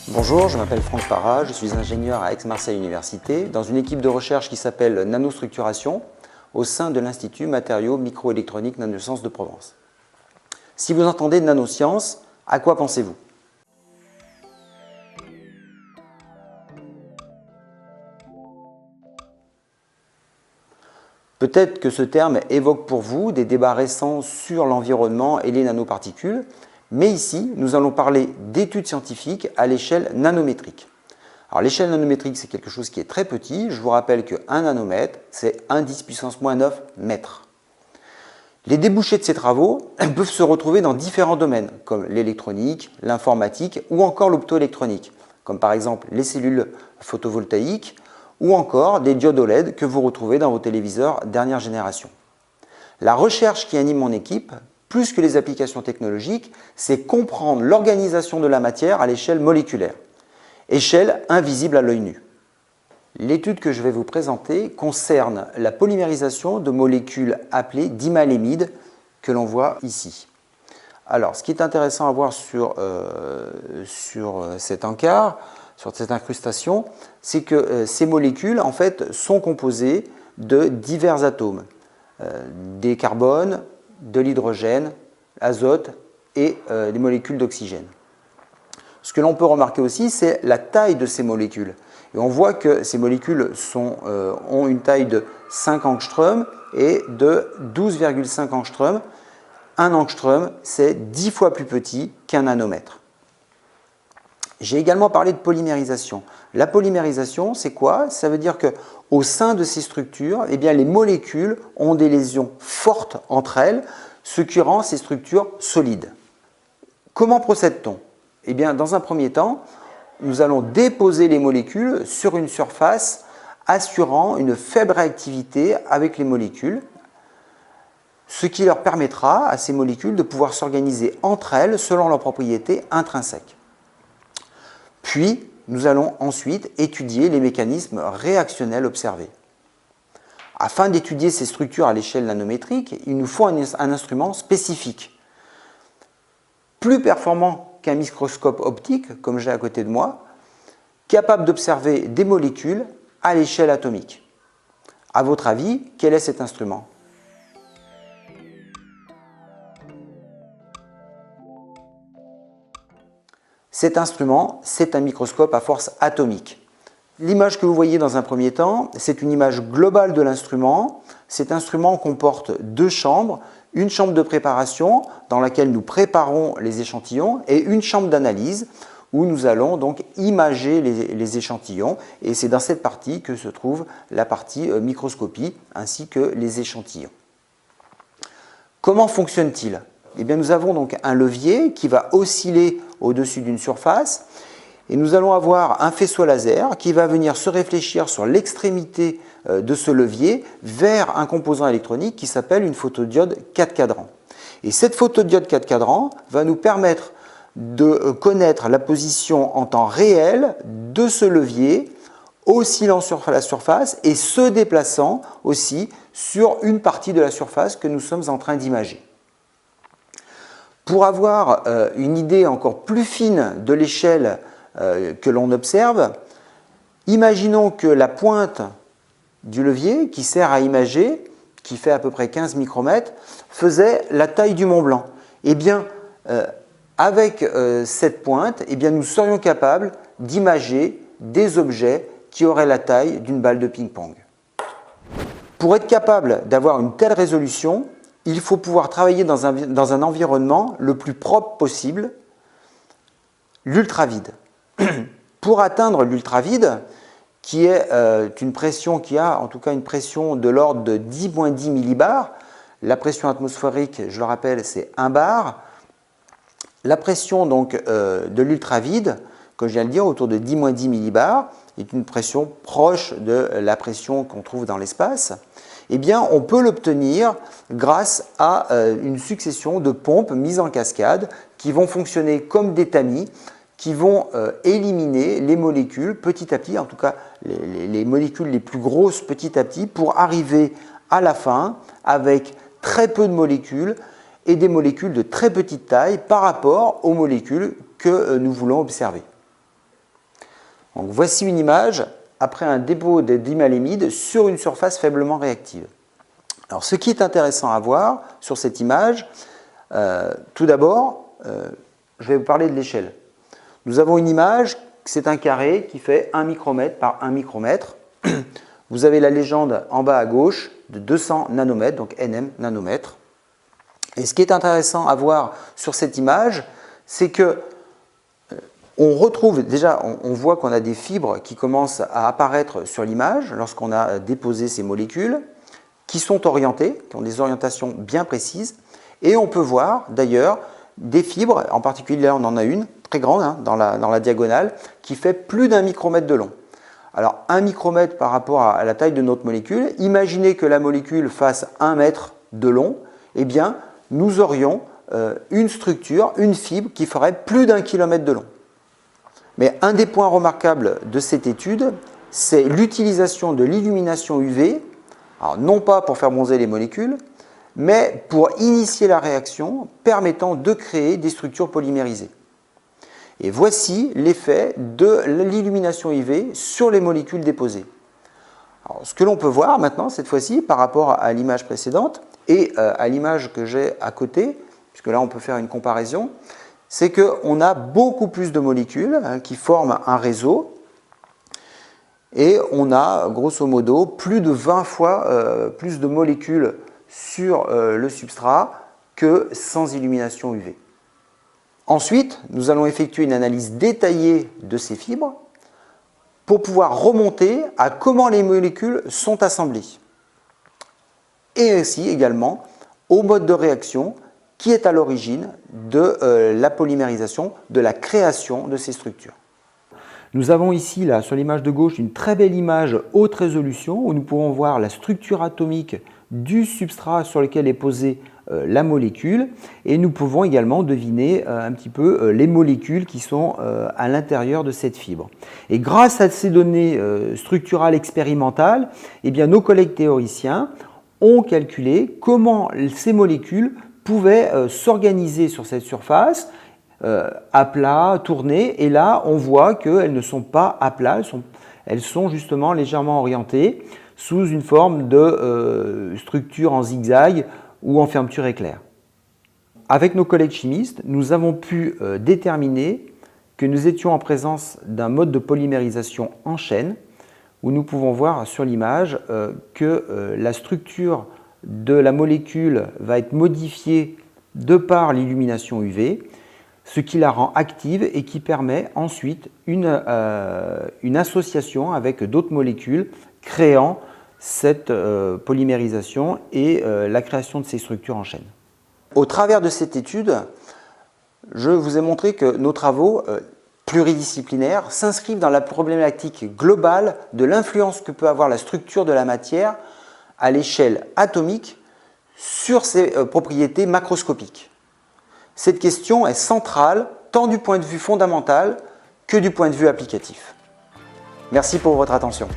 Bonjour, je m'appelle Franck Parra, je suis ingénieur à Aix-Marseille Université dans une équipe de recherche qui s'appelle Nanostructuration au sein de l'Institut Matériaux Microélectroniques Nanosciences de Provence. Si vous entendez nanosciences, à quoi pensez-vous? Peut-être que ce terme évoque pour vous des débats récents sur l'environnement et les nanoparticules, mais ici, nous allons parler d'études scientifiques à l'échelle nanométrique. Alors l'échelle nanométrique, c'est quelque chose qui est très petit. Je vous rappelle que 1 nanomètre, c'est 1 10 puissance moins 9 mètres. Les débouchés de ces travaux peuvent se retrouver dans différents domaines, comme l'électronique, l'informatique ou encore l'optoélectronique, comme par exemple les cellules photovoltaïques ou encore des diodes OLED que vous retrouvez dans vos téléviseurs dernière génération. La recherche qui anime mon équipe, plus que les applications technologiques, c'est comprendre l'organisation de la matière à l'échelle moléculaire, échelle invisible à l'œil nu. L'étude que je vais vous présenter concerne la polymérisation de molécules appelées dimalémides que l'on voit ici. Alors, ce qui est intéressant à voir sur cet encart, sur cette incrustation, c'est que ces molécules en fait sont composées de divers atomes, des carbones, de l'hydrogène, l'azote et des molécules d'oxygène. Ce que l'on peut remarquer aussi, c'est la taille de ces molécules. Et on voit que ces molécules ont une taille de 5 angstroms et de 12,5 angstroms. 1 angstrom, c'est 10 fois plus petit qu'un nanomètre. J'ai également parlé de polymérisation. La polymérisation, c'est quoi? Ça veut dire qu'au sein de ces structures, eh bien, les molécules ont des lésions fortes entre elles, ce qui rend ces structures solides. Comment procède-t-on? Eh bien, dans un premier temps, nous allons déposer les molécules sur une surface assurant une faible réactivité avec les molécules, ce qui leur permettra à ces molécules de pouvoir s'organiser entre elles selon leurs propriétés intrinsèques. Puis, nous allons ensuite étudier les mécanismes réactionnels observés. Afin d'étudier ces structures à l'échelle nanométrique, il nous faut un instrument spécifique, plus performant qu'un microscope optique, comme j'ai à côté de moi, capable d'observer des molécules à l'échelle atomique. À votre avis, quel est cet instrument? Cet instrument, c'est un microscope à force atomique. L'image que vous voyez dans un premier temps, c'est une image globale de l'instrument. Cet instrument comporte 2 chambres, une chambre de préparation dans laquelle nous préparons les échantillons et une chambre d'analyse où nous allons donc imager les échantillons, et c'est dans cette partie que se trouve la partie microscopie ainsi que les échantillons. Comment fonctionne-t-il? Eh bien, nous avons donc un levier qui va osciller au-dessus d'une surface et nous allons avoir un faisceau laser qui va venir se réfléchir sur l'extrémité de ce levier vers un composant électronique qui s'appelle une photodiode 4 cadrans. Et cette photodiode 4 cadrans va nous permettre de connaître la position en temps réel de ce levier oscillant sur la surface et se déplaçant aussi sur une partie de la surface que nous sommes en train d'imager. Pour avoir une idée encore plus fine de l'échelle que l'on observe, imaginons que la pointe du levier qui sert à imager, qui fait à peu près 15 micromètres, faisait la taille du Mont Blanc. Eh bien, avec cette pointe, eh bien, nous serions capables d'imager des objets qui auraient la taille d'une balle de ping-pong. Pour être capable d'avoir une telle résolution, il faut pouvoir travailler dans un environnement le plus propre possible, l'ultravide. Pour atteindre l'ultravide, qui est une pression qui a en tout cas une pression de l'ordre de 10-10 millibars, la pression atmosphérique, je le rappelle, c'est 1 bar. La pression donc, de l'ultravide, comme je viens de le dire, autour de 10-10 millibars, est une pression proche de la pression qu'on trouve dans l'espace. Eh bien, on peut l'obtenir grâce à une succession de pompes mises en cascade qui vont fonctionner comme des tamis, qui vont éliminer les molécules petit à petit, en tout cas les molécules les plus grosses petit à petit, pour arriver à la fin avec très peu de molécules et des molécules de très petite taille par rapport aux molécules que nous voulons observer. Donc, voici une image après un dépôt de dimalémide sur une surface faiblement réactive. Alors, ce qui est intéressant à voir sur cette image, tout d'abord, je vais vous parler de l'échelle. Nous avons une image, c'est un carré qui fait 1 micromètre par 1 micromètre. Vous avez la légende en bas à gauche de 200 nanomètres, donc nm nanomètres. Et ce qui est intéressant à voir sur cette image, c'est que on retrouve déjà, on voit qu'on a des fibres qui commencent à apparaître sur l'image lorsqu'on a déposé ces molécules, qui sont orientées, qui ont des orientations bien précises. Et on peut voir d'ailleurs des fibres, en particulier là on en a une très grande hein, dans la diagonale, qui fait plus d'1 micromètre de long. Alors 1 micromètre par rapport à la taille de notre molécule, imaginez que la molécule fasse 1 mètre de long, eh bien nous aurions une structure, une fibre qui ferait plus d'1 kilomètre de long. Mais un des points remarquables de cette étude, c'est l'utilisation de l'illumination UV, alors non pas pour faire bronzer les molécules, mais pour initier la réaction permettant de créer des structures polymérisées. Et voici l'effet de l'illumination UV sur les molécules déposées. Alors, ce que l'on peut voir maintenant, cette fois-ci, par rapport à l'image précédente et à l'image que j'ai à côté, puisque là on peut faire une comparaison, c'est qu'on a beaucoup plus de molécules hein, qui forment un réseau et on a grosso modo plus de 20 fois plus de molécules sur le substrat que sans illumination UV. Ensuite, nous allons effectuer une analyse détaillée de ces fibres pour pouvoir remonter à comment les molécules sont assemblées et aussi également au mode de réaction qui est à l'origine de la polymérisation, de la création de ces structures. Nous avons ici, là, sur l'image de gauche, une très belle image haute résolution où nous pouvons voir la structure atomique du substrat sur lequel est posée la molécule et nous pouvons également deviner un petit peu les molécules qui sont à l'intérieur de cette fibre. Et grâce à ces données structurales expérimentales, eh bien, nos collègues théoriciens ont calculé comment ces molécules pouvaient s'organiser sur cette surface à plat, tournées, et là on voit qu'elles ne sont pas à plat, elles sont justement légèrement orientées sous une forme de structure en zigzag ou en fermeture éclair. Avec nos collègues chimistes, nous avons pu déterminer que nous étions en présence d'un mode de polymérisation en chaîne où nous pouvons voir sur l'image que la structure de la molécule va être modifiée de par l'illumination UV, ce qui la rend active et qui permet ensuite une association avec d'autres molécules créant cette polymérisation et la création de ces structures en chaîne. Au travers de cette étude, je vous ai montré que nos travaux pluridisciplinaires s'inscrivent dans la problématique globale de l'influence que peut avoir la structure de la matière à l'échelle atomique sur ses propriétés macroscopiques. Cette question est centrale tant du point de vue fondamental que du point de vue applicatif. Merci pour votre attention.